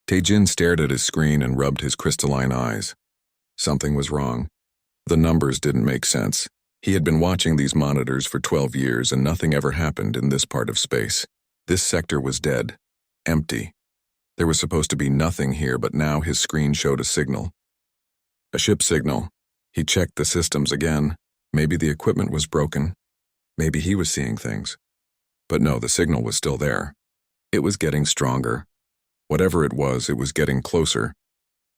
Tae-jin stared at his screen and rubbed his crystalline eyes. Something was wrong. The numbers didn't make sense. He had been watching these monitors for 12 years and nothing ever happened in this part of space. This sector was dead. Empty. There was supposed to be nothing here, but now his screen showed a signal. A ship signal. He checked the systems again. Maybe the equipment was broken. Maybe he was seeing things. But no, the signal was still there. It was getting stronger. Whatever it was getting closer.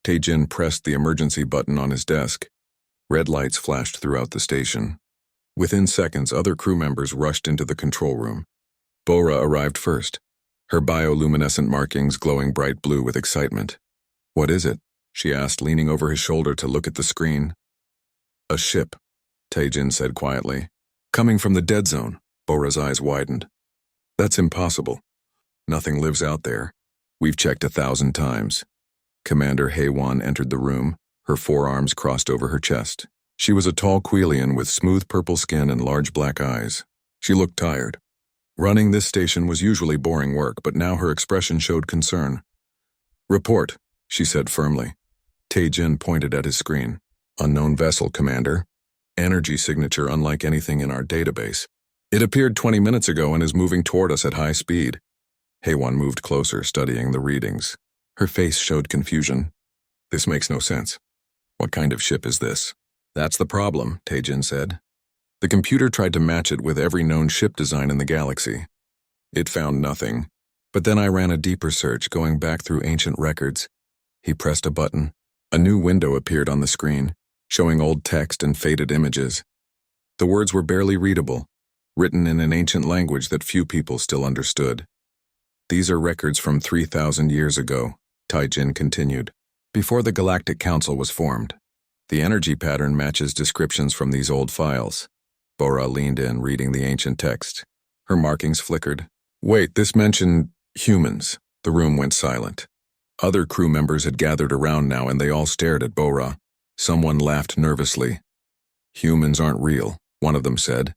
Tae-jin pressed the emergency button on his desk. Red lights flashed throughout the station. Within seconds, other crew members rushed into the control room. Bora arrived first, her bioluminescent markings glowing bright blue with excitement. "What is it?" she asked, leaning over his shoulder to look at the screen. "A ship," Tae-jin said quietly. "Coming from the dead zone." Bora's eyes widened. "That's impossible. Nothing lives out there. We've checked 1,000 times." Commander Haewon entered the room, her forearms crossed over her chest. She was a tall Quelian with smooth purple skin and large black eyes. She looked tired. Running this station was usually boring work, but now her expression showed concern. "Report," she said firmly. Tae-jin pointed at his screen. "Unknown vessel, Commander. Energy signature unlike anything in our database. It appeared 20 minutes ago and is moving toward us at high speed." Haewon moved closer, studying the readings. Her face showed confusion. "This makes no sense. What kind of ship is this?" "That's the problem," Tae-jin said. The computer tried to match it with every known ship design in the galaxy. It found nothing. But then I ran a deeper search, going back through ancient records. He pressed a button. A new window appeared on the screen, showing old text and faded images. The words were barely readable, written in an ancient language that few people still understood. "These are records from 3,000 years ago," Tae-jin continued, "before the Galactic Council was formed. The energy pattern matches descriptions from these old files." Bora leaned in, reading the ancient text. Her markings flickered. "Wait, this mentioned humans." The room went silent. Other crew members had gathered around now, and they all stared at Bora. Someone laughed nervously. "Humans aren't real," one of them said.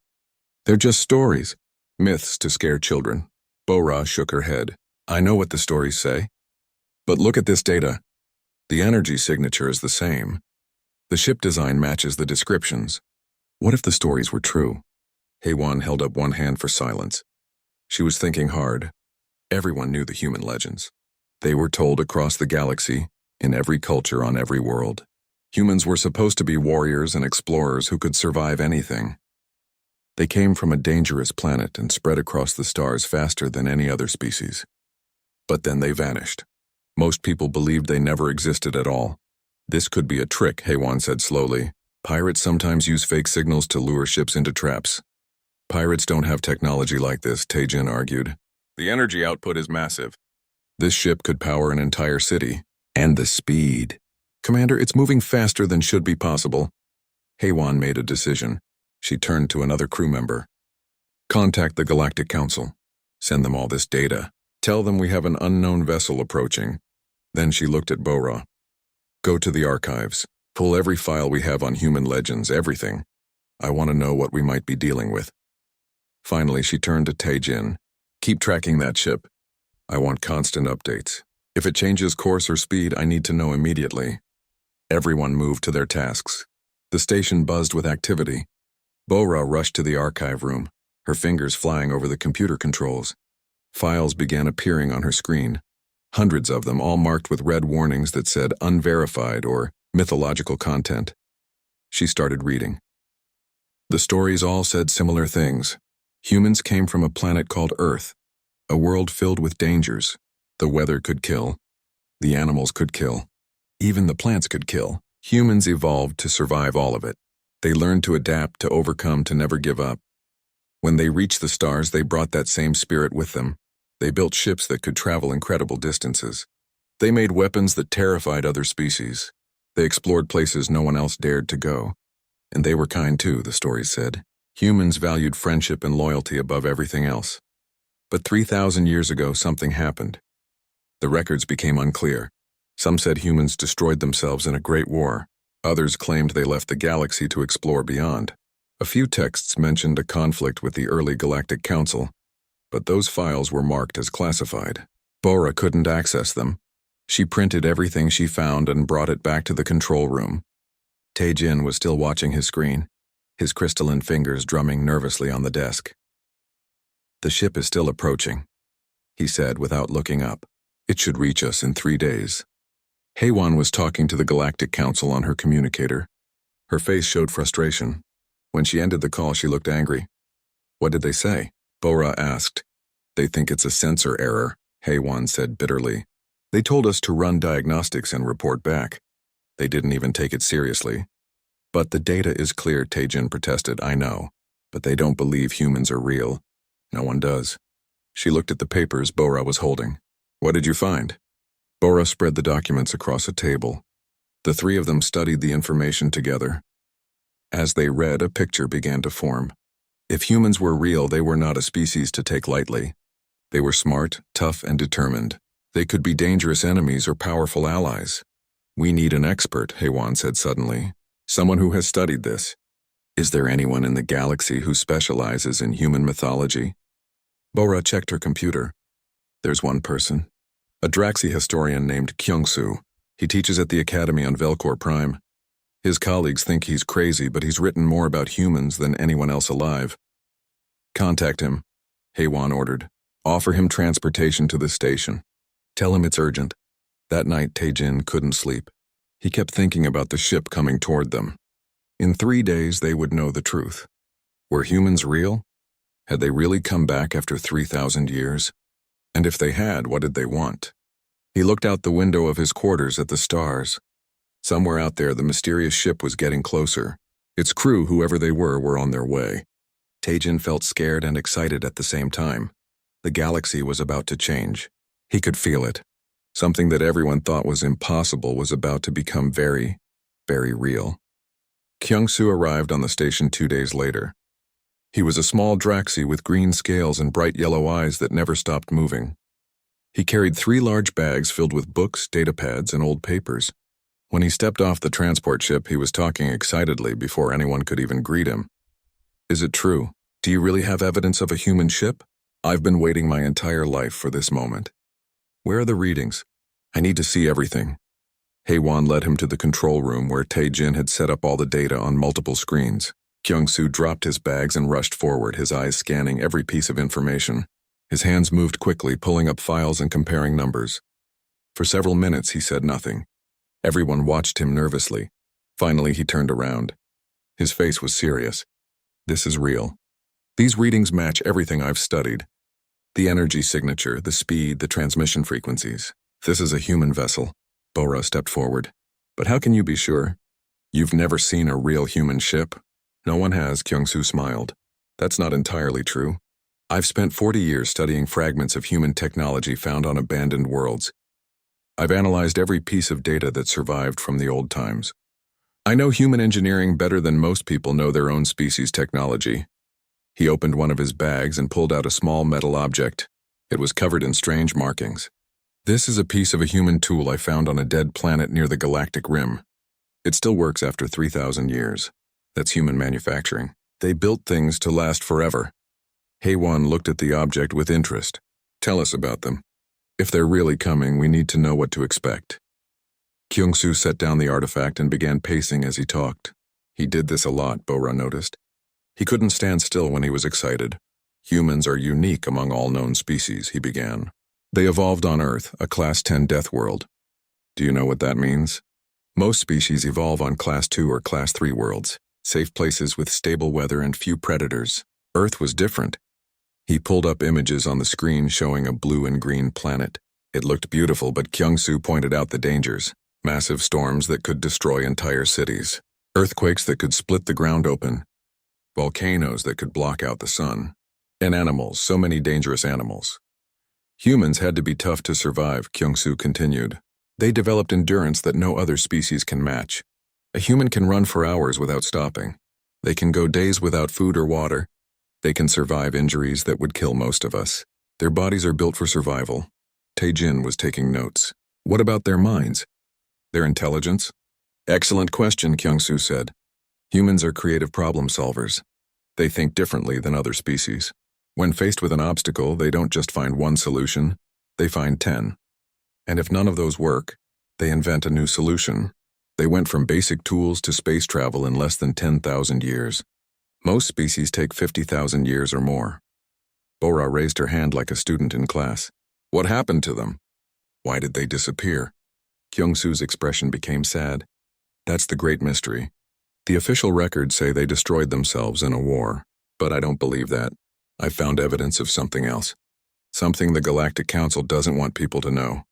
"They're just stories. Myths to scare children." Bora shook her head. "I know what the stories say. But look at this data. The energy signature is the same. The ship design matches the descriptions. What if the stories were true?" Haewon held up one hand for silence. She was thinking hard. Everyone knew the human legends. They were told across the galaxy, in every culture on every world. Humans were supposed to be warriors and explorers who could survive anything. They came from a dangerous planet and spread across the stars faster than any other species. But then they vanished. Most people believed they never existed at all. "This could be a trick," Haewon said slowly. "Pirates sometimes use fake signals to lure ships into traps." "Pirates don't have technology like this," Tae-jin argued. "The energy output is massive. This ship could power an entire city. And the speed. Commander, it's moving faster than should be possible." Haewon made a decision. She turned to another crew member. "Contact the Galactic Council. Send them all this data. Tell them we have an unknown vessel approaching." Then she looked at Bora. "Go to the archives. Pull every file we have on human legends, everything. I want to know what we might be dealing with." Finally, she turned to Tae-jin. "Keep tracking that ship. I want constant updates. If it changes course or speed, I need to know immediately." Everyone moved to their tasks. The station buzzed with activity. Bora rushed to the archive room, her fingers flying over the computer controls. Files began appearing on her screen. Hundreds of them, all marked with red warnings that said unverified or mythological content. She started reading. The stories all said similar things. Humans came from a planet called Earth, a world filled with dangers. The weather could kill. The animals could kill. Even the plants could kill. Humans evolved to survive all of it. They learned to adapt, to overcome, to never give up. When they reached the stars, they brought that same spirit with them. They built ships that could travel incredible distances. They made weapons that terrified other species. They explored places no one else dared to go. And they were kind too, the stories said. Humans valued friendship and loyalty above everything else. But 3,000 years ago, something happened. The records became unclear. Some said humans destroyed themselves in a great war. Others claimed they left the galaxy to explore beyond. A few texts mentioned a conflict with the early Galactic Council, but those files were marked as classified. Bora couldn't access them. She printed everything she found and brought it back to the control room. Tae-jin was still watching his screen, his crystalline fingers drumming nervously on the desk. "The ship is still approaching," he said without looking up. "It should reach us in 3 days." Haewon was talking to the Galactic Council on her communicator. Her face showed frustration. When she ended the call, she looked angry. "What did they say?" Bora asked. "They think it's a sensor error," Haewon said bitterly. "They told us to run diagnostics and report back. They didn't even take it seriously." "But the data is clear," Tae-jin protested. "I know. But they don't believe humans are real. No one does." She looked at the papers Bora was holding. "What did you find?" Bora spread the documents across a table. The three of them studied the information together. As they read, a picture began to form. If humans were real, they were not a species to take lightly. They were smart, tough, and determined. They could be dangerous enemies or powerful allies. "We need an expert," Haewon said suddenly. "Someone who has studied this. Is there anyone in the galaxy who specializes in human mythology?" Bora checked her computer. "There's one person. A Draxi historian named Kyung-soo. He teaches at the academy on Velcor Prime. His colleagues think he's crazy, but he's written more about humans than anyone else alive." "Contact him," Haewon ordered. "Offer him transportation to the station. Tell him it's urgent." That night, Tae-jin couldn't sleep. He kept thinking about the ship coming toward them. In 3 days, they would know the truth. Were humans real? Had they really come back after 3,000 years? And if they had, what did they want? He looked out the window of his quarters at the stars. Somewhere out there, the mysterious ship was getting closer. Its crew, whoever they were on their way. Tae-jin felt scared and excited at the same time. The galaxy was about to change. He could feel it. Something that everyone thought was impossible was about to become very, very real. Kyung-soo arrived on the station 2 days later. He was a small Draxi with green scales and bright yellow eyes that never stopped moving. He carried 3 large bags filled with books, datapads, and old papers. When he stepped off the transport ship, he was talking excitedly before anyone could even greet him. "Is it true? Do you really have evidence of a human ship? I've been waiting my entire life for this moment. Where are the readings? I need to see everything." Haewon led him to the control room where Tae-jin had set up all the data on multiple screens. Kyung-soo dropped his bags and rushed forward, his eyes scanning every piece of information. His hands moved quickly, pulling up files and comparing numbers. For several minutes, he said nothing. Everyone watched him nervously. Finally, he turned around. His face was serious. "This is real. These readings match everything I've studied. The energy signature, the speed, the transmission frequencies. This is a human vessel." Bora stepped forward. "But how can you be sure? You've never seen a real human ship?" "No one has," Kyung-soo smiled. "That's not entirely true. I've spent 40 years studying fragments of human technology found on abandoned worlds. I've analyzed every piece of data that survived from the old times. I know human engineering better than most people know their own species' technology." He opened one of his bags and pulled out a small metal object. It was covered in strange markings. "This is a piece of a human tool I found on a dead planet near the galactic rim. It still works after 3,000 years. That's human manufacturing. They built things to last forever." Haewon looked at the object with interest. "Tell us about them. If they're really coming, we need to know what to expect." Kyung-soo set down the artifact and began pacing as he talked. He did this a lot, Bora noticed. He couldn't stand still when he was excited. "Humans are unique among all known species," he began. "They evolved on Earth, a Class 10 death world. Do you know what that means? Most species evolve on Class 2 or Class 3 worlds, safe places with stable weather and few predators. Earth was different." He pulled up images on the screen showing a blue and green planet. It looked beautiful, but Kyung-soo pointed out the dangers. Massive storms that could destroy entire cities. Earthquakes that could split the ground open. Volcanoes that could block out the sun. And animals, so many dangerous animals. "Humans had to be tough to survive," Kyung-soo continued. "They developed endurance that no other species can match. A human can run for hours without stopping. They can go days without food or water. They can survive injuries that would kill most of us. Their bodies are built for survival." Tae-jin was taking notes. "What about their minds? Their intelligence?" "Excellent question," Kyung-soo said. "Humans are creative problem solvers. They think differently than other species. When faced with an obstacle, they don't just find one solution, they find 10. And if none of those work, they invent a new solution. They went from basic tools to space travel in less than 10,000 years. Most species take 50,000 years or more. Bora raised her hand like a student in class. What happened to them? Why did they disappear? Kyung-soo's expression became sad. That's the great mystery. The official records say they destroyed themselves in a war, but I don't believe that. I found evidence of something else. Something the Galactic Council doesn't want people to know.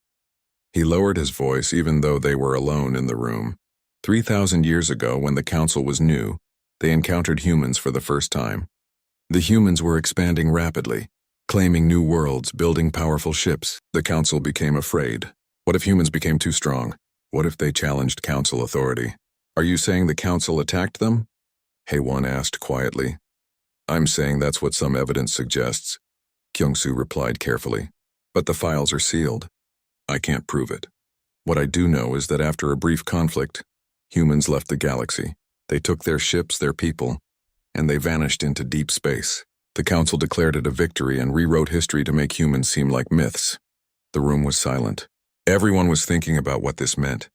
He lowered his voice even though they were alone in the room. 3,000 years ago, when the Council was new, they encountered humans for the first time. The humans were expanding rapidly, claiming new worlds, building powerful ships. The Council became afraid. What if humans became too strong? What if they challenged Council authority? Are you saying the Council attacked them? Haewon asked quietly. I'm saying that's what some evidence suggests, Kyung-soo replied carefully. But the files are sealed. I can't prove it. What I do know is that after a brief conflict, humans left the galaxy. They took their ships, their people, and they vanished into deep space. The Council declared it a victory and rewrote history to make humans seem like myths. The room was silent. Everyone was thinking about what this meant.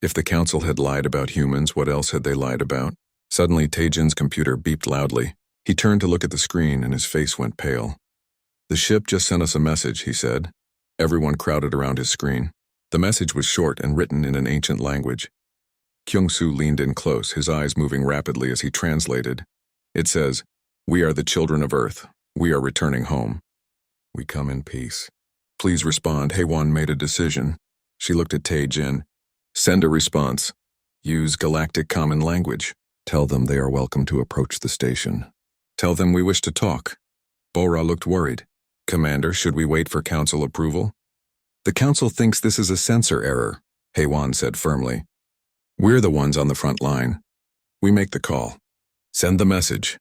If the Council had lied about humans, what else had they lied about? Suddenly, Taejin's computer beeped loudly. He turned to look at the screen and his face went pale. The ship just sent us a message, he said. Everyone crowded around his screen. The message was short and written in an ancient language. Kyung-soo leaned in close, his eyes moving rapidly as he translated. It says, "We are the children of Earth. We are returning home. We come in peace. Please respond." Haewon made a decision. She looked at Taejin. Send a response. Use Galactic Common Language. Tell them they are welcome to approach the station. Tell them we wish to talk. Bora looked worried. Commander, should we wait for Council approval? The Council thinks this is a censor error, Haewon said firmly. We're the ones on the front line. We make the call. Send the message.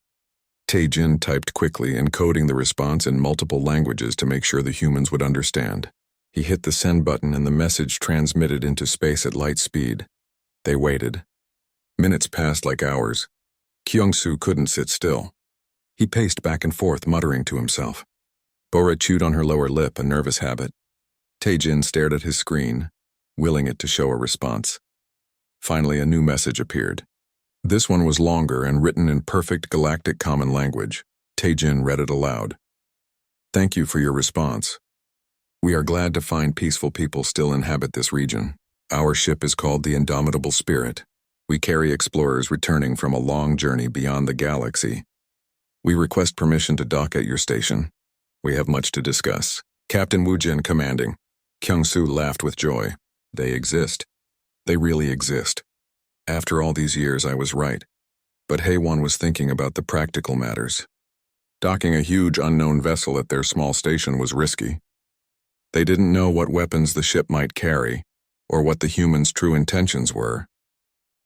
Taejin typed quickly, encoding the response in multiple languages to make sure the humans would understand. He hit the send button and the message transmitted into space at light speed. They waited. Minutes passed like hours. Kyung-soo couldn't sit still. He paced back and forth, muttering to himself. Bora chewed on her lower lip, a nervous habit. Taejin stared at his screen, willing it to show a response. Finally, a new message appeared. This one was longer and written in perfect Galactic Common Language. Taejin read it aloud. Thank you for your response. We are glad to find peaceful people still inhabit this region. Our ship is called the Indomitable Spirit. We carry explorers returning from a long journey beyond the galaxy. We request permission to dock at your station. We have much to discuss. Captain Woojin commanding. Kyung-soo laughed with joy. They exist. They really exist. After all these years, I was right. But Haewon was thinking about the practical matters. Docking a huge unknown vessel at their small station was risky. They didn't know what weapons the ship might carry, or what the humans' true intentions were.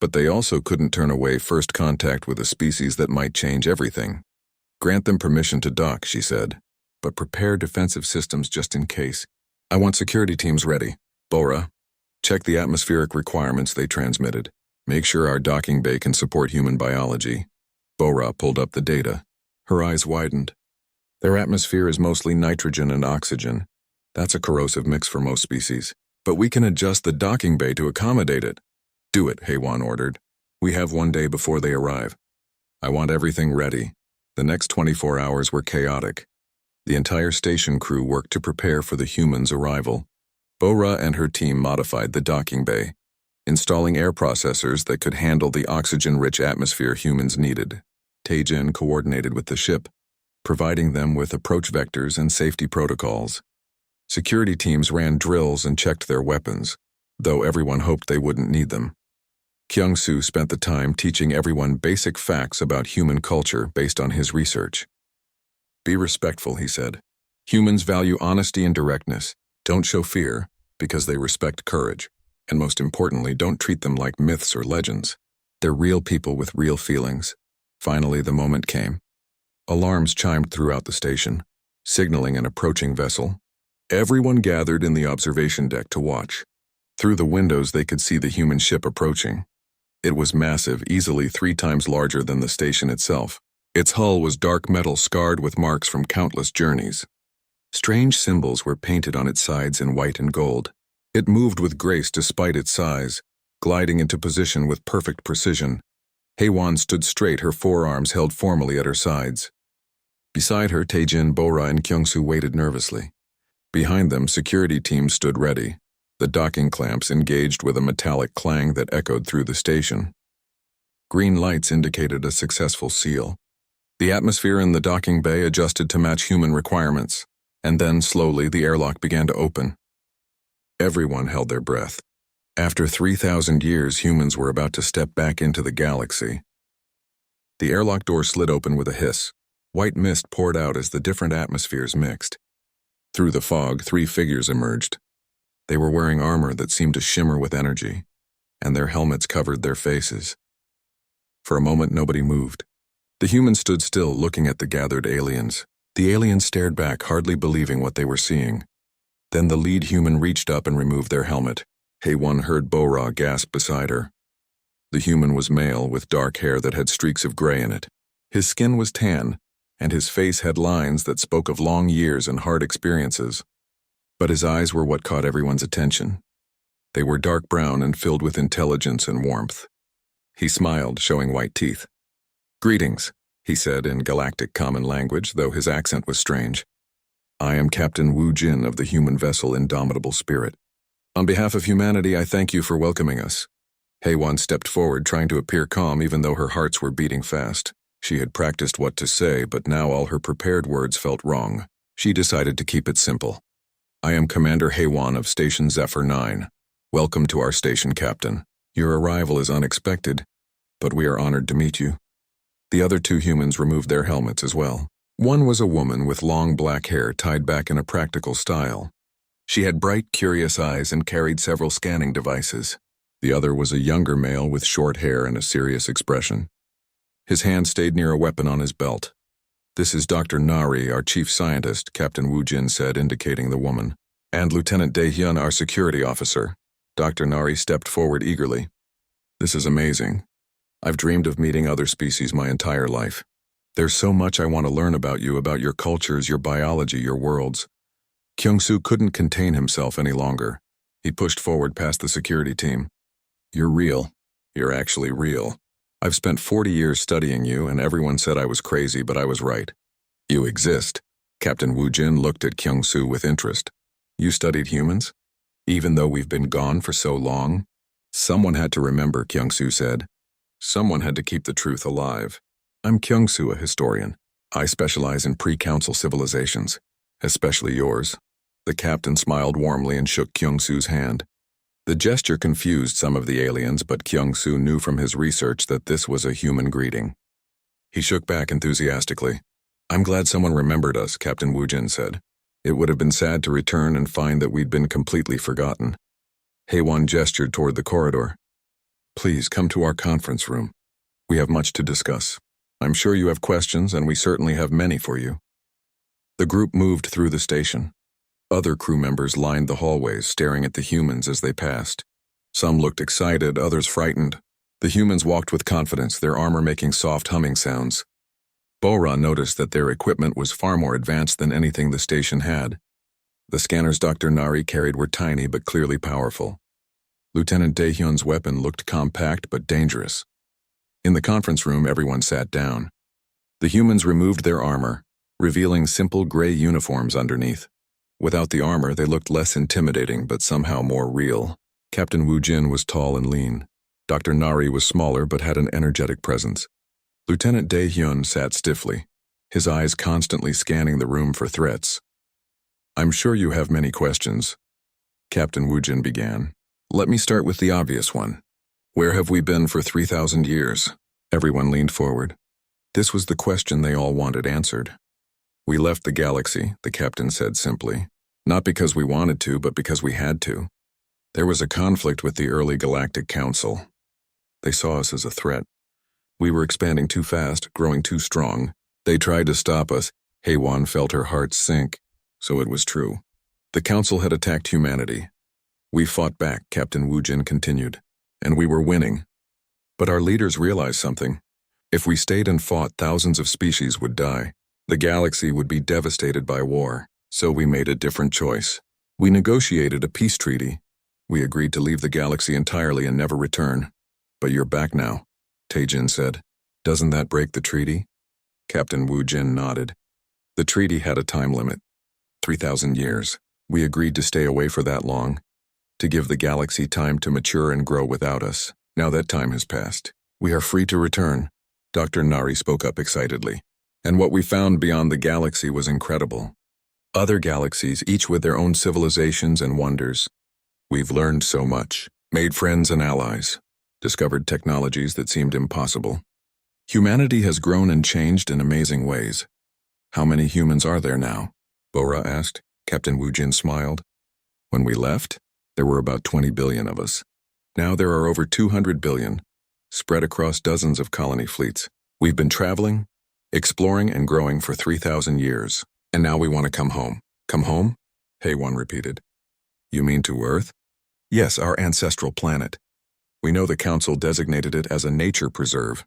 But they also couldn't turn away first contact with a species that might change everything. Grant them permission to dock, she said, but prepare defensive systems just in case. I want security teams ready. Bora, check the atmospheric requirements they transmitted. Make sure our docking bay can support human biology. Bora pulled up the data. Her eyes widened. Their atmosphere is mostly nitrogen and oxygen. That's a corrosive mix for most species. But we can adjust the docking bay to accommodate it. Do it, Haewon ordered. We have 1 day before they arrive. I want everything ready. The next 24 hours were chaotic. The entire station crew worked to prepare for the humans' arrival. Bora and her team modified the docking bay, installing air processors that could handle the oxygen-rich atmosphere humans needed. Taejin coordinated with the ship, providing them with approach vectors and safety protocols. Security teams ran drills and checked their weapons, though everyone hoped they wouldn't need them. Kyung-soo spent the time teaching everyone basic facts about human culture based on his research. Be respectful, he said. Humans value honesty and directness. Don't show fear, because they respect courage. And most importantly, don't treat them like myths or legends. They're real people with real feelings. Finally, the moment came. Alarms chimed throughout the station, signaling an approaching vessel. Everyone gathered in the observation deck to watch. Through the windows, they could see the human ship approaching. It was massive, easily 3 times larger than the station itself. Its hull was dark metal scarred with marks from countless journeys. Strange symbols were painted on its sides in white and gold. It moved with grace despite its size, gliding into position with perfect precision. Heywan stood straight, her forearms held formally at her sides. Beside her, Taejin, Bora, and Kyungsoo waited nervously. Behind them, security teams stood ready, the docking clamps engaged with a metallic clang that echoed through the station. Green lights indicated a successful seal. The atmosphere in the docking bay adjusted to match human requirements, and then, slowly, the airlock began to open. Everyone held their breath. After 3,000 years, humans were about to step back into the galaxy. The airlock door slid open with a hiss. White mist poured out as the different atmospheres mixed. Through the fog, 3 figures emerged. They were wearing armor that seemed to shimmer with energy, and their helmets covered their faces. For a moment, nobody moved. The humans stood still, looking at the gathered aliens. The aliens stared back, hardly believing what they were seeing. Then the lead human reached up and removed their helmet. Heywan heard Bora gasp beside her. The human was male, with dark hair that had streaks of gray in it. His skin was tan, and his face had lines that spoke of long years and hard experiences. But his eyes were what caught everyone's attention. They were dark brown and filled with intelligence and warmth. He smiled, showing white teeth. "Greetings," he said in galactic common language, though his accent was strange. "I am Captain Wu Jin of the human vessel Indomitable Spirit. On behalf of humanity, I thank you for welcoming us." Heywan stepped forward, trying to appear calm even though her hearts were beating fast. She had practiced what to say, but now all her prepared words felt wrong. She decided to keep it simple. "I am Commander Heywan of Station Zephyr 9. Welcome to our station, Captain. Your arrival is unexpected, but we are honored to meet you." The other 2 humans removed their helmets as well. One was a woman with long black hair tied back in a practical style. She had bright, curious eyes and carried several scanning devices. The other was a younger male with short hair and a serious expression. His hand stayed near a weapon on his belt. "This is Dr. Nari, our chief scientist," Captain Wu Jin said, indicating the woman. "And Lieutenant Dae-hyun, our security officer." Dr. Nari stepped forward eagerly. "This is amazing. I've dreamed of meeting other species my entire life. There's so much I want to learn about you, about your cultures, your biology, your worlds." Kyungsoo couldn't contain himself any longer. He pushed forward past the security team. "You're real. You're actually real. I've spent 40 years studying you, and everyone said I was crazy, but I was right. You exist." Captain Wu Jin looked at Kyungsoo with interest. "You studied humans? Even though we've been gone for so long?" "Someone had to remember," Kyungsoo said. "Someone had to keep the truth alive. I'm Kyungsoo, a historian. I specialize in pre-council civilizations, especially yours." The captain smiled warmly and shook Kyungsoo's hand. The gesture confused some of the aliens, but Kyungsoo knew from his research that this was a human greeting. He shook back enthusiastically. "I'm glad someone remembered us," Captain Wu Jin said. "It would have been sad to return and find that we'd been completely forgotten." Heywan gestured toward the corridor. "Please come to our conference room. We have much to discuss. I'm sure you have questions, and we certainly have many for you." The group moved through the station. Other crew members lined the hallways, staring at the humans as they passed. Some looked excited, others frightened. The humans walked with confidence, their armor making soft humming sounds. Bora noticed that their equipment was far more advanced than anything the station had. The scanners Dr. Nari carried were tiny but clearly powerful. Lieutenant Dae-hyun's weapon looked compact but dangerous. In the conference room, everyone sat down. The humans removed their armor, revealing simple gray uniforms underneath. Without the armor, they looked less intimidating but somehow more real. Captain Wu Jin was tall and lean. Dr. Nari was smaller but had an energetic presence. Lieutenant Dae-hyun sat stiffly, his eyes constantly scanning the room for threats. "I'm sure you have many questions," Captain Wu Jin began. "Let me start with the obvious one. Where have we been for 3,000 years? Everyone leaned forward. This was the question they all wanted answered. "We left the galaxy," the captain said simply. "Not because we wanted to, but because we had to. There was a conflict with the early Galactic Council. They saw us as a threat. We were expanding too fast, growing too strong. They tried to stop us." Heywan felt her heart sink. So it was true. The Council had attacked humanity. "We fought back," Captain Wu Jin continued, "and we were winning. But our leaders realized something. If we stayed and fought, thousands of species would die. The galaxy would be devastated by war. So we made a different choice. We negotiated a peace treaty. We agreed to leave the galaxy entirely and never return. But you're back now, Tae-jin said. Doesn't that break the treaty? Captain Woo-jin nodded. The treaty had a time limit. 3,000 years. We agreed to stay away for that long, to give the galaxy time to mature and grow without us. Now that time has passed. We are free to return, Dr. Nari spoke up excitedly. And what we found beyond the galaxy was incredible. Other galaxies, each with their own civilizations and wonders. We've learned so much, made friends and allies, discovered technologies that seemed impossible. Humanity has grown and changed in amazing ways. How many humans are there now? Bora asked. Captain Woo-jin smiled. When we left, there were about 20 billion of us. Now there are over 200 billion, spread across dozens of colony fleets. We've been traveling, exploring and growing for 3,000 years. And now we want to come home. Come home? Haewon repeated. You mean to Earth? Yes, our ancestral planet. We know the Council designated it as a nature preserve.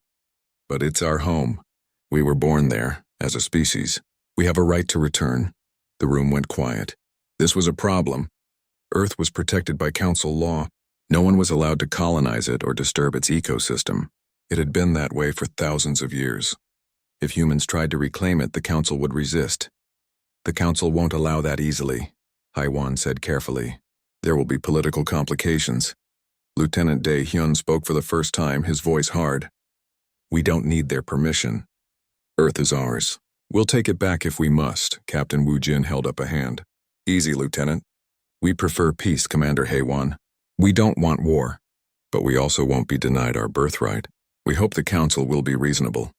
But it's our home. We were born there, as a species. We have a right to return. The room went quiet. This was a problem. Earth was protected by Council law. No one was allowed to colonize it or disturb its ecosystem. It had been that way for thousands of years. If humans tried to reclaim it, the Council would resist. The Council won't allow that easily, Haewon said carefully. There will be political complications. Lieutenant Dae-hyun spoke for the first time, his voice hard. We don't need their permission. Earth is ours. We'll take it back if we must, Captain Woo-jin held up a hand. Easy, Lieutenant. We prefer peace, Commander Haewon. We don't want war. But we also won't be denied our birthright. We hope the Council will be reasonable.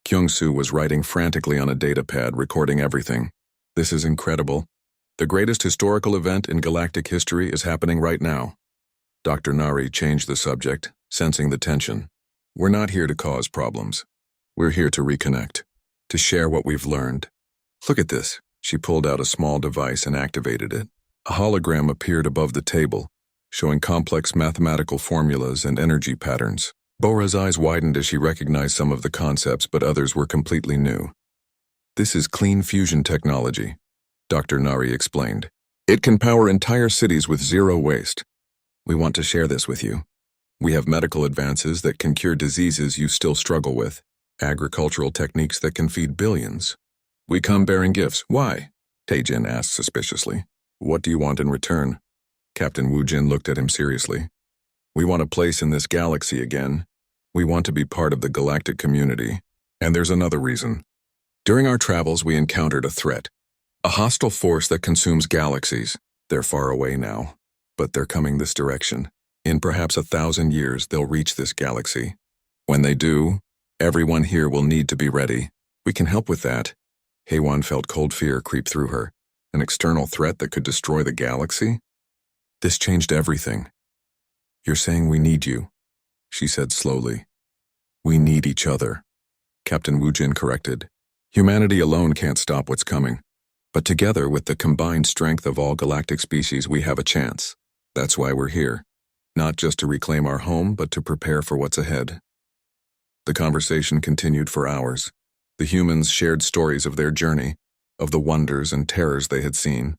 Kyung-soo was writing frantically on a datapad, recording everything. This is incredible. The greatest historical event in galactic history is happening right now. Dr. Nari changed the subject, sensing the tension. We're not here to cause problems. We're here to reconnect, to share what we've learned. Look at this. She pulled out a small device and activated it. A hologram appeared above the table, showing complex mathematical formulas and energy patterns. Bora's eyes widened as she recognized some of the concepts, but others were completely new. This is clean fusion technology, Dr. Nari explained. It can power entire cities with zero waste. We want to share this with you. We have medical advances that can cure diseases you still struggle with, agricultural techniques that can feed billions. We come bearing gifts. Why? Tae-jin asked suspiciously. What do you want in return? Captain Woo-jin looked at him seriously. We want a place in this galaxy again. We want to be part of the galactic community. And there's another reason. During our travels, we encountered a threat. A hostile force that consumes galaxies. They're far away now, but they're coming this direction. In perhaps 1,000 years, they'll reach this galaxy. When they do, everyone here will need to be ready. We can help with that. Haewon felt cold fear creep through her. An external threat that could destroy the galaxy? This changed everything. You're saying we need you, she said slowly. We need each other. Captain Woo-jin corrected. Humanity alone can't stop what's coming. But together, with the combined strength of all galactic species, we have a chance. That's why we're here. Not just to reclaim our home, but to prepare for what's ahead. The conversation continued for hours. The humans shared stories of their journey, of the wonders and terrors they had seen.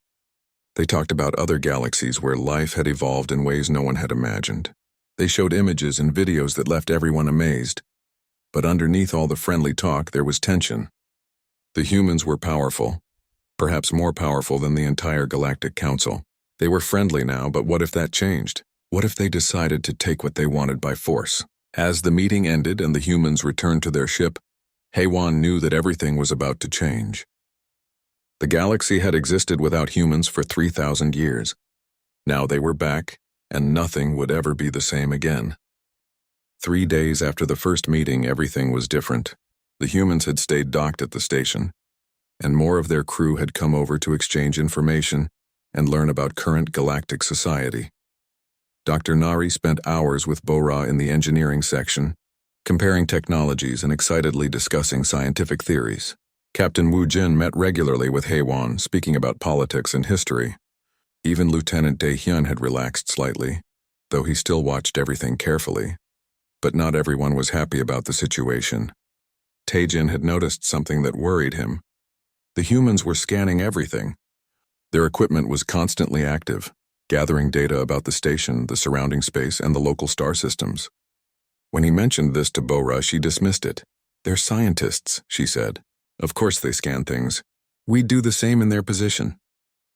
They talked about other galaxies where life had evolved in ways no one had imagined. They showed images and videos that left everyone amazed. But underneath all the friendly talk, there was tension. The humans were powerful, perhaps more powerful than the entire Galactic Council. They were friendly now, but what if that changed? What if they decided to take what they wanted by force? As the meeting ended and the humans returned to their ship, Haewon knew that everything was about to change. The galaxy had existed without humans for 3,000 years. Now they were back, and nothing would ever be the same again. 3 days after the first meeting, everything was different. The humans had stayed docked at the station, and more of their crew had come over to exchange information and learn about current galactic society. Dr. Nari spent hours with Bora in the engineering section, comparing technologies and excitedly discussing scientific theories. Captain Woo-jin met regularly with Haewon, speaking about politics and history. Even Lieutenant Dae-hyun had relaxed slightly, though he still watched everything carefully. But not everyone was happy about the situation. Tae-jin had noticed something that worried him. The humans were scanning everything. Their equipment was constantly active, gathering data about the station, the surrounding space, and the local star systems. When he mentioned this to Bora, she dismissed it. "They're scientists," she said. "Of course they scan things. We'd do the same in their position."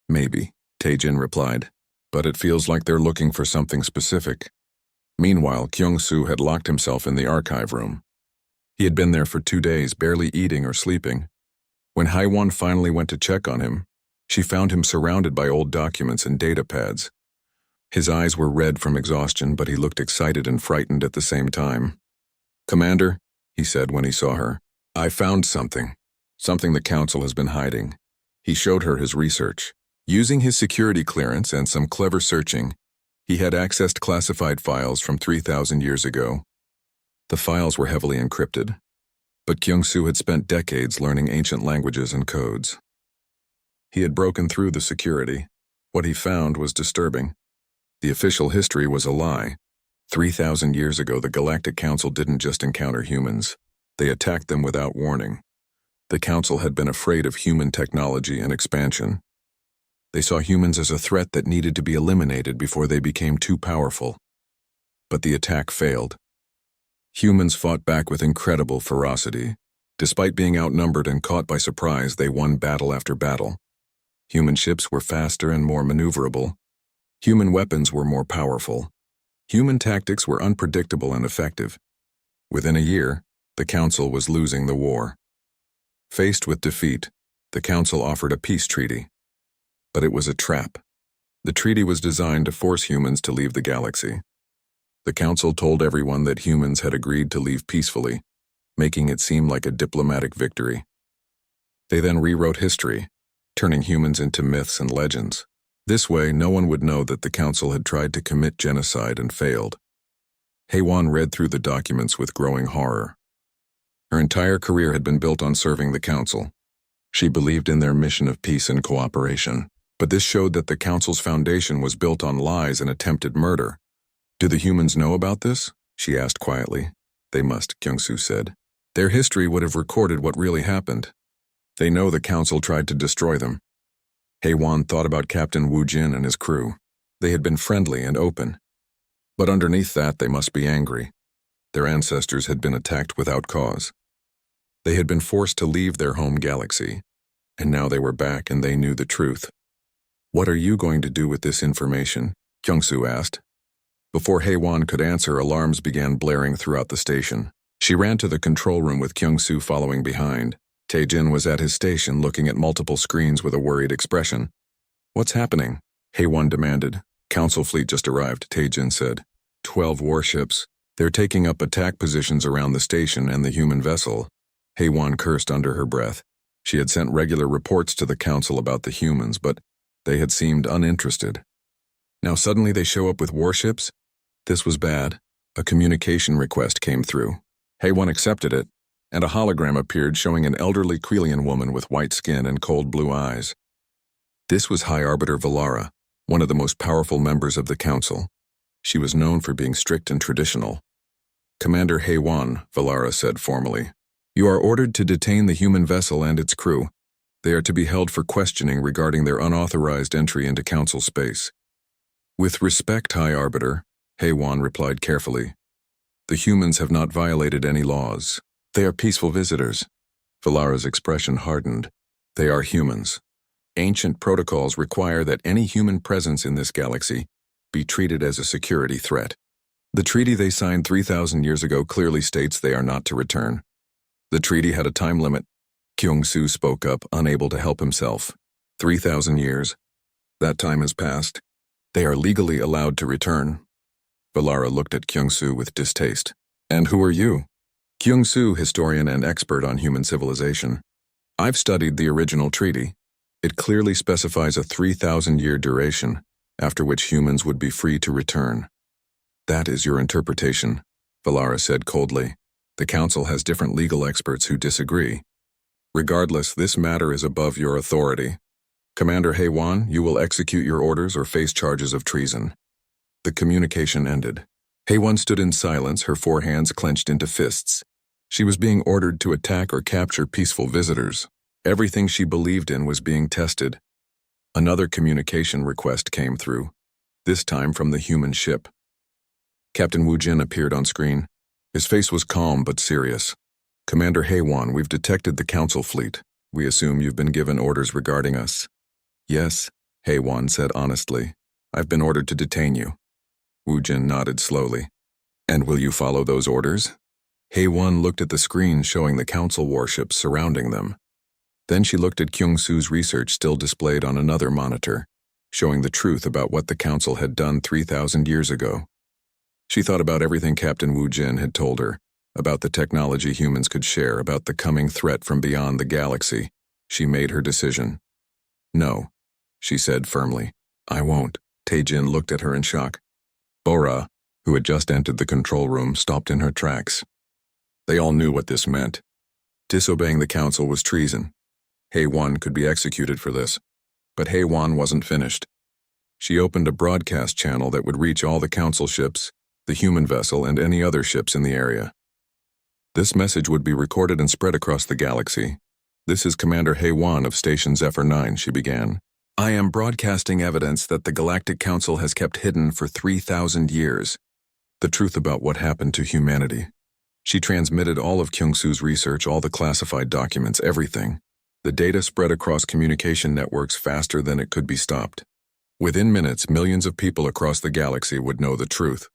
"Maybe," Taejin replied, "but it feels like they're looking for something specific." Meanwhile, Kyung-soo had locked himself in the archive room. He had been there for 2 days, barely eating or sleeping. When Haewon finally went to check on him, she found him surrounded by old documents and data pads. His eyes were red from exhaustion, but he looked excited and frightened at the same time. "Commander," he said when he saw her, "I found something. Something the Council has been hiding." He showed her his research. Using his security clearance and some clever searching, he had accessed classified files from 3,000 years ago. The files were heavily encrypted, but Kyung-soo had spent decades learning ancient languages and codes. He had broken through the security. What he found was disturbing. The official history was a lie. 3,000 years ago, the Galactic Council didn't just encounter humans. They attacked them without warning. The Council had been afraid of human technology and expansion. They saw humans as a threat that needed to be eliminated before they became too powerful. But the attack failed. Humans fought back with incredible ferocity. Despite being outnumbered and caught by surprise, they won battle after battle. Human ships were faster and more maneuverable. Human weapons were more powerful. Human tactics were unpredictable and effective. Within a year, the Council was losing the war. Faced with defeat, the Council offered a peace treaty. But it was a trap. The treaty was designed to force humans to leave the galaxy. The Council told everyone that humans had agreed to leave peacefully, making it seem like a diplomatic victory. They then rewrote history, turning humans into myths and legends. This way, no one would know that the Council had tried to commit genocide and failed. Haewon read through the documents with growing horror. Her entire career had been built on serving the Council. She believed in their mission of peace and cooperation. But this showed that the Council's foundation was built on lies and attempted murder. "Do the humans know about this?" she asked quietly. "They must," Kyung-soo said. "Their history would have recorded what really happened. They know the Council tried to destroy them." Haewon thought about Captain Woo Jin and his crew. They had been friendly and open. But underneath that, they must be angry. Their ancestors had been attacked without cause. They had been forced to leave their home galaxy, and now they were back and they knew the truth. "What are you going to do with this information?" Kyung-soo asked. Before Haewon could answer, alarms began blaring throughout the station. She ran to the control room with Kyung-soo following behind. Taejin was at his station looking at multiple screens with a worried expression. "What's happening?" Haewon demanded. "Council fleet just arrived," Taejin said. 12 warships. They're taking up attack positions around the station and the human vessel." Haewon cursed under her breath. She had sent regular reports to the Council about the humans, but they had seemed uninterested. Now suddenly they show up with warships? This was bad. A communication request came through. Haewon accepted it, and a hologram appeared showing an elderly Quilian woman with white skin and cold blue eyes. This was High Arbiter Valara, one of the most powerful members of the Council. She was known for being strict and traditional. "Commander Haewon," Valara said formally, "you are ordered to detain the human vessel and its crew. They are to be held for questioning regarding their unauthorized entry into Council space." "With respect, High Arbiter," Haewon replied carefully. "The humans have not violated any laws. They are peaceful visitors." Valara's expression hardened. "They are humans. Ancient protocols require that any human presence in this galaxy be treated as a security threat. The treaty they signed 3,000 years ago clearly states they are not to return. The treaty had a time limit." Kyung-soo spoke up, unable to help himself. 3,000 years. That time has passed. They are legally allowed to return." Valara looked at Kyung-soo with distaste. "And who are you?" Kyung-soo, historian and expert on human civilization. "I've studied the original treaty. It clearly specifies a 3,000-year duration, after which humans would be free to return." "That is your interpretation," Valara said coldly. "The Council has different legal experts who disagree. Regardless, this matter is above your authority. Commander Haewon, you will execute your orders or face charges of treason." The communication ended. Haewon stood in silence, her 4 hands clenched into fists. She was being ordered to attack or capture peaceful visitors. Everything she believed in was being tested. Another communication request came through. this time from the human ship. Captain Wu Jin appeared on screen. His face was calm but serious. "Commander Heiwan, we've detected the Council fleet. We assume you've been given orders regarding us." "Yes," Heiwan said honestly. "I've been ordered to detain you." Wu Jin nodded slowly. "And will you follow those orders?" Heiwan looked at the screen showing the Council warships surrounding them. Then she looked at Kyung-Soo's research still displayed on another monitor, showing the truth about what the Council had done 3,000 years ago. She thought about everything Captain Wu Jin had told her, about the technology humans could share, about the coming threat from beyond the galaxy. She made her decision. "No," she said firmly. "I won't." Tae-jin looked at her in shock. Bora, who had just entered the control room, stopped in her tracks. They all knew what this meant. Disobeying the Council was treason. Heiwan could be executed for this. But Heiwan wasn't finished. She opened a broadcast channel that would reach all the Council ships, the human vessel, and any other ships in the area. This message would be recorded and spread across the galaxy. "This is Commander Heiwan of Station Zephyr 9, she began. "I am broadcasting evidence that the Galactic Council has kept hidden for 3,000 years. The truth about what happened to humanity." She transmitted all of Kyung-Soo's research, all the classified documents, everything. The data spread across communication networks faster than it could be stopped. Within minutes, millions of people across the galaxy would know the truth.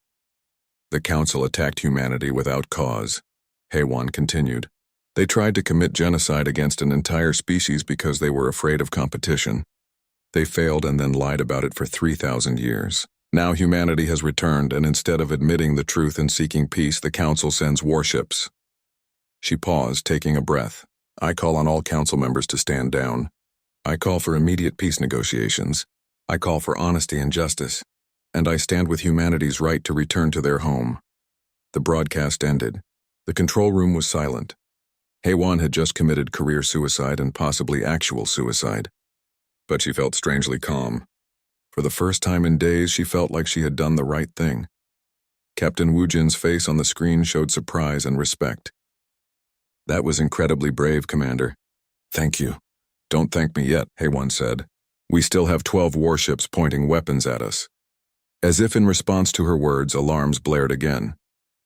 "The Council attacked humanity without cause," Heiwan continued. "They tried to commit genocide against an entire species because they were afraid of competition. They failed and then lied about it for 3,000 years. Now humanity has returned, and instead of admitting the truth and seeking peace, the Council sends warships." She paused, taking a breath. "I call on all Council members to stand down. I call for immediate peace negotiations. I call for honesty and justice. And I stand with humanity's right to return to their home." The broadcast ended. The control room was silent. Heiwan had just committed career suicide and possibly actual suicide. But she felt strangely calm. For the first time in days, she felt like she had done the right thing. Captain Wu Jin's face on the screen showed surprise and respect. "That was incredibly brave, Commander." "Thank you." "Don't thank me yet," Heiwan said. "We still have 12 warships pointing weapons at us." As if in response to her words, alarms blared again.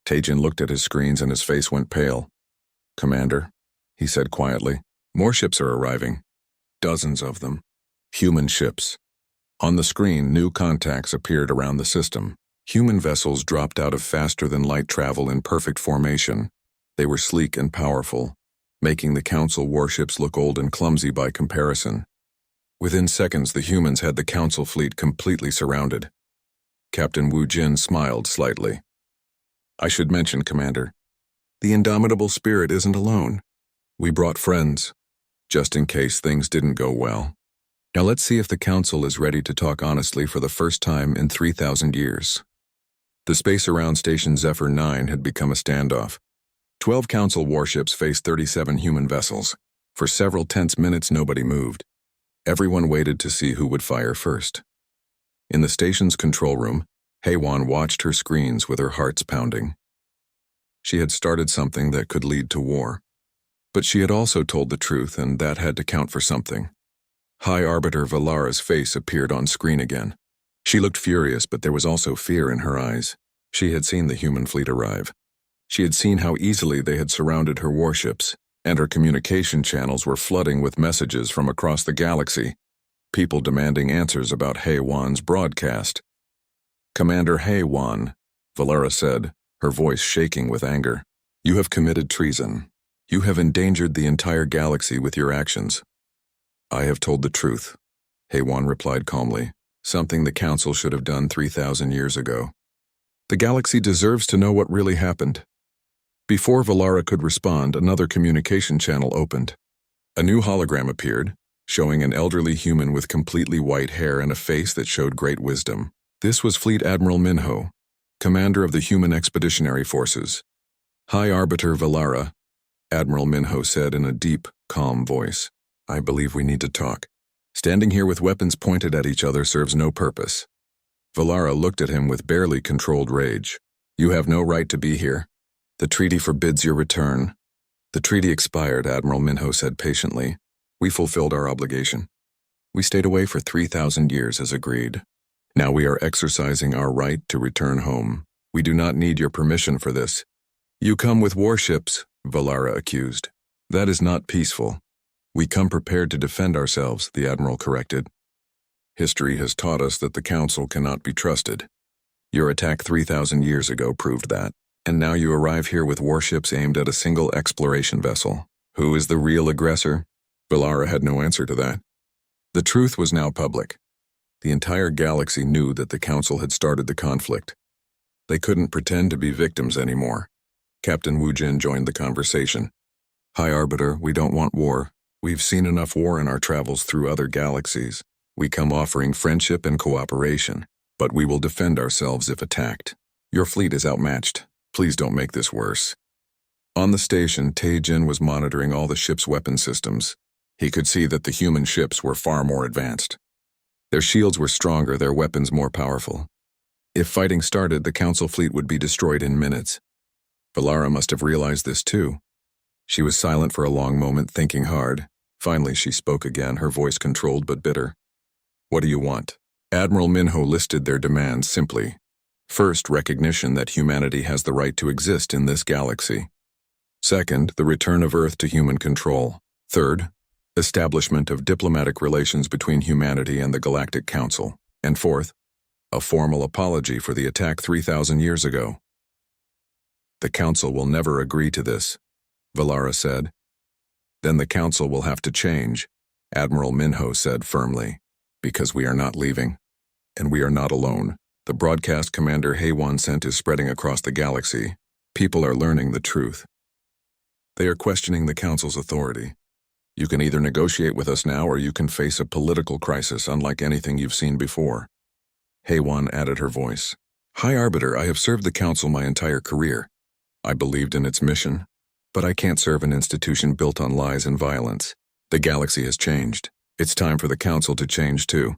Tae-jin looked at his screens and his face went pale. "Commander," he said quietly, "more ships are arriving. Dozens of them. Human ships." On the screen, new contacts appeared around the system. Human vessels dropped out of faster-than-light travel in perfect formation. They were sleek and powerful, making the Council warships look old and clumsy by comparison. Within seconds, the humans had the Council fleet completely surrounded. Captain Wu Jin smiled slightly. "I should mention, Commander, the indomitable spirit isn't alone. We brought friends, just in case things didn't go well. Now let's see if the Council is ready to talk honestly for the first time in 3,000 years." The space around Station Zephyr 9 had become a standoff. 12 Council warships faced 37 human vessels. For several tense minutes, nobody moved. Everyone waited to see who would fire first. In the station's control room, Heiwan watched her screens with her hearts pounding. She had started something that could lead to war. But she had also told the truth, and that had to count for something. High Arbiter Valara's face appeared on screen again. She looked furious, but there was also fear in her eyes. She had seen the human fleet arrive. She had seen how easily they had surrounded her warships, and her communication channels were flooding with messages from across the galaxy, people demanding answers about Heiwan's broadcast. "Commander Heiwan," Valara said, her voice shaking with anger, "you have committed treason. You have endangered the entire galaxy with your actions." "I have told the truth," Heiwan replied calmly, "something the Council should have done 3,000 years ago. The galaxy deserves to know what really happened." Before Valara could respond, another communication channel opened. A new hologram appeared, showing an elderly human with completely white hair and a face that showed great wisdom. This was Fleet Admiral Minho, commander of the Human Expeditionary Forces. "High Arbiter Valara," Admiral Minho said in a deep, calm voice. "I believe we need to talk. Standing here with weapons pointed at each other serves no purpose." Valara looked at him with barely controlled rage. "You have no right to be here. The treaty forbids your return." "The treaty expired," Admiral Minho said patiently. "We fulfilled our obligation. We stayed away for 3,000 years as agreed. Now we are exercising our right to return home. We do not need your permission for this. You come with warships, Valara accused. That is not peaceful. We come prepared to defend ourselves, the Admiral corrected. History has taught us that the Council cannot be trusted. Your attack 3,000 years ago proved that. And now you arrive here with warships aimed at a single exploration vessel. Who is the real aggressor? Valara had no answer to that. The truth was now public. The entire galaxy knew that the Council had started the conflict. They couldn't pretend to be victims anymore. Captain Wu Jin joined the conversation. High Arbiter, we don't want war. We've seen enough war in our travels through other galaxies. We come offering friendship and cooperation, but we will defend ourselves if attacked. Your fleet is outmatched. Please don't make this worse. On the station, Tae-jin was monitoring all the ship's weapon systems. He could see that the human ships were far more advanced. Their shields were stronger, their weapons more powerful. If fighting started, the Council fleet would be destroyed in minutes. Valara must have realized this too. She was silent for a long moment, thinking hard. Finally, she spoke again, her voice controlled but bitter. What do you want? Admiral Minho listed their demands simply. First, recognition that humanity has the right to exist in this galaxy. Second, the return of Earth to human control. Third, establishment of diplomatic relations between humanity and the Galactic Council. And fourth, a formal apology for the attack 3,000 years ago. The Council will never agree to this, Valara said. Then the Council will have to change, Admiral Minho said firmly, because we are not leaving. And we are not alone. The broadcast Commander Haewon sent is spreading across the galaxy. People are learning the truth. They are questioning the Council's authority. You can either negotiate with us now or you can face a political crisis unlike anything you've seen before. Haewon added her voice. High Arbiter, I have served the Council my entire career. I believed in its mission, but I can't serve an institution built on lies and violence. The galaxy has changed. It's time for the Council to change too.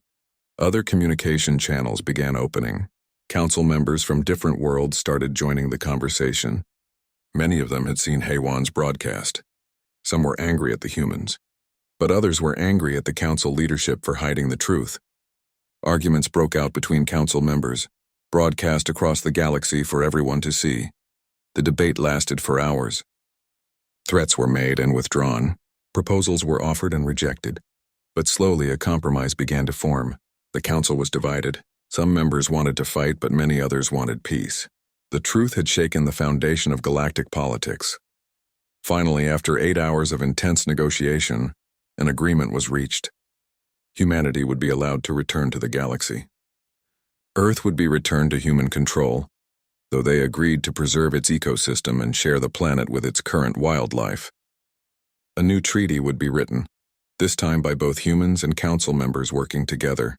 Other communication channels began opening. Council members from different worlds started joining the conversation. Many of them had seen Haewon's broadcast. Some were angry at the humans, but others were angry at the Council leadership for hiding the truth. Arguments broke out between Council members, broadcast across the galaxy for everyone to see. The debate lasted for hours. Threats were made and withdrawn. Proposals were offered and rejected. But slowly a compromise began to form. The Council was divided. Some members wanted to fight, but many others wanted peace. The truth had shaken the foundation of galactic politics. Finally, after 8 hours of intense negotiation, an agreement was reached. Humanity would be allowed to return to the galaxy. Earth would be returned to human control, though they agreed to preserve its ecosystem and share the planet with its current wildlife. A new treaty would be written, this time by both humans and Council members working together.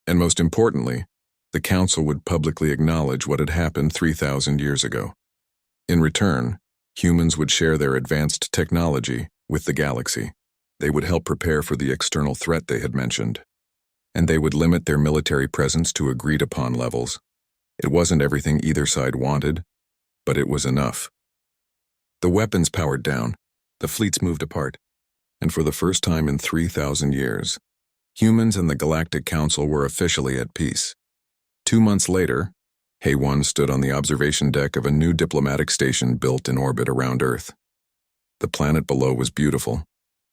And most importantly, the Council would publicly acknowledge what had happened 3,000 years ago. In return, humans would share their advanced technology with the galaxy. They would help prepare for the external threat they had mentioned. And they would limit their military presence to agreed-upon levels. It wasn't everything either side wanted, but it was enough. The weapons powered down, the fleets moved apart, and for the first time in 3,000 years, humans and the Galactic Council were officially at peace. 2 months later, Haewon stood on the observation deck of a new diplomatic station built in orbit around Earth. The planet below was beautiful,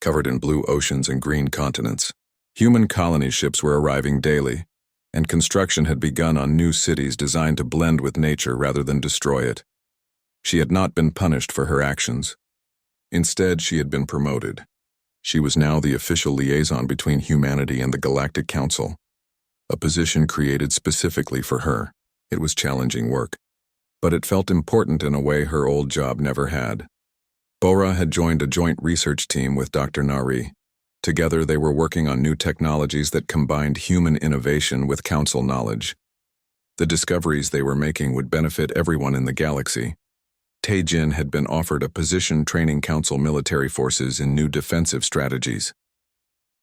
covered in blue oceans and green continents. Human colony ships were arriving daily, and construction had begun on new cities designed to blend with nature rather than destroy it. She had not been punished for her actions. Instead, she had been promoted. She was now the official liaison between humanity and the Galactic Council, a position created specifically for her. It was challenging work, but it felt important in a way her old job never had. Bora had joined a joint research team with Dr. Nari. Together, they were working on new technologies that combined human innovation with Council knowledge. The discoveries they were making would benefit everyone in the galaxy. Tae-jin had been offered a position training Council military forces in new defensive strategies.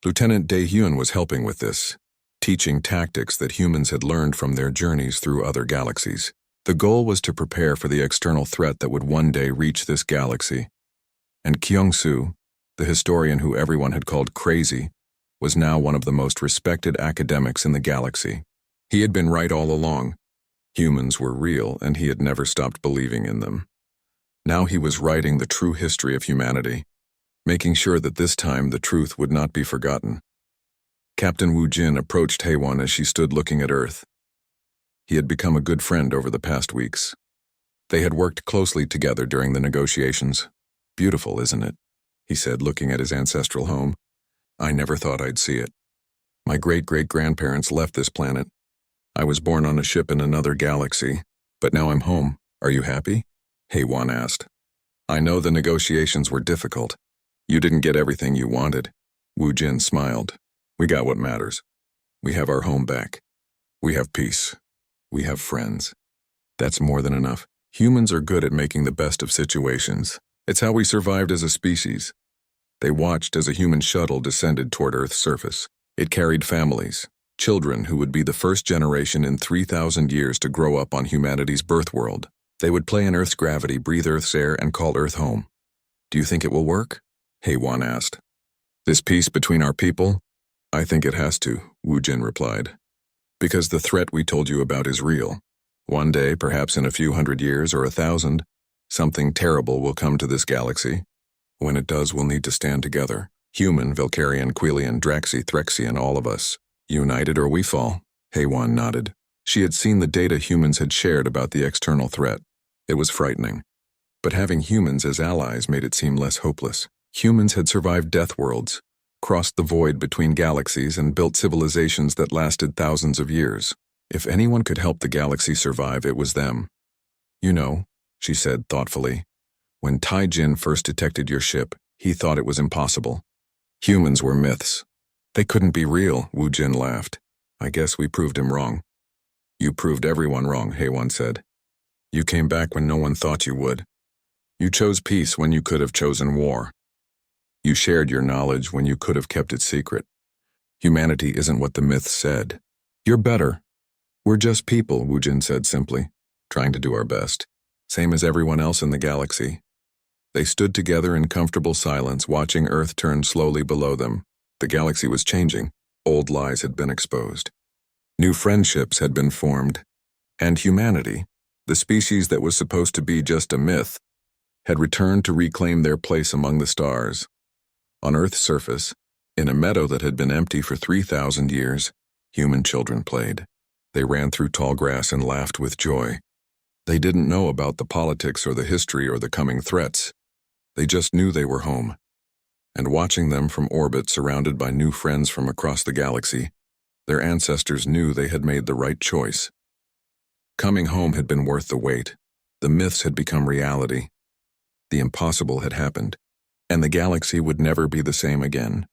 Lieutenant Dae-hyun was helping with this, teaching tactics that humans had learned from their journeys through other galaxies. The goal was to prepare for the external threat that would one day reach this galaxy. And Kyung-soo, the historian who everyone had called crazy, was now one of the most respected academics in the galaxy. He had been right all along. Humans were real, and he had never stopped believing in them. Now he was writing the true history of humanity, making sure that this time the truth would not be forgotten. Captain Wu Jin approached Heiwan as she stood looking at Earth. He had become a good friend over the past weeks. They had worked closely together during the negotiations. Beautiful, isn't it? He said, looking at his ancestral home. I never thought I'd see it. My great-great-grandparents left this planet. I was born on a ship in another galaxy, but now I'm home. Are you happy? Heiwan asked. I know the negotiations were difficult. You didn't get everything you wanted. Wu Jin smiled. We got what matters. We have our home back. We have peace. We have friends. That's more than enough. Humans are good at making the best of situations. It's how we survived as a species. They watched as a human shuttle descended toward Earth's surface. It carried families, children who would be the first generation in 3,000 years to grow up on humanity's birth world. They would play in Earth's gravity, breathe Earth's air, and call Earth home. Do you think it will work? Heiwan asked. This peace between our people? I think it has to, Wu Jin replied. Because the threat we told you about is real. One day, perhaps in a few hundred years or 1,000, something terrible will come to this galaxy. When it does, we'll need to stand together. Human, Valkyrian, Quilian, Draxi, Threxian, all of us. United or we fall. Heiwan nodded. She had seen the data humans had shared about the external threat. It was frightening. But having humans as allies made it seem less hopeless. Humans had survived death worlds, crossed the void between galaxies, and built civilizations that lasted thousands of years. If anyone could help the galaxy survive, it was them. You know, she said thoughtfully, when Tai Jin first detected your ship, he thought it was impossible. Humans were myths. They couldn't be real, Wu Jin laughed. I guess we proved him wrong. You proved everyone wrong, Heiwan said. You came back when no one thought you would. You chose peace when you could have chosen war. You shared your knowledge when you could have kept it secret. Humanity isn't what the myths said. You're better. We're just people, Wu Jin said simply, trying to do our best. Same as everyone else in the galaxy. They stood together in comfortable silence, watching Earth turn slowly below them. The galaxy was changing. Old lies had been exposed. New friendships had been formed. And humanity, the species that was supposed to be just a myth, had returned to reclaim their place among the stars. On Earth's surface, in a meadow that had been empty for 3,000 years, human children played. They ran through tall grass and laughed with joy. They didn't know about the politics or the history or the coming threats. They just knew they were home. And watching them from orbit surrounded by new friends from across the galaxy, their ancestors knew they had made the right choice. Coming home had been worth the wait. The myths had become reality. The impossible had happened, and the galaxy would never be the same again.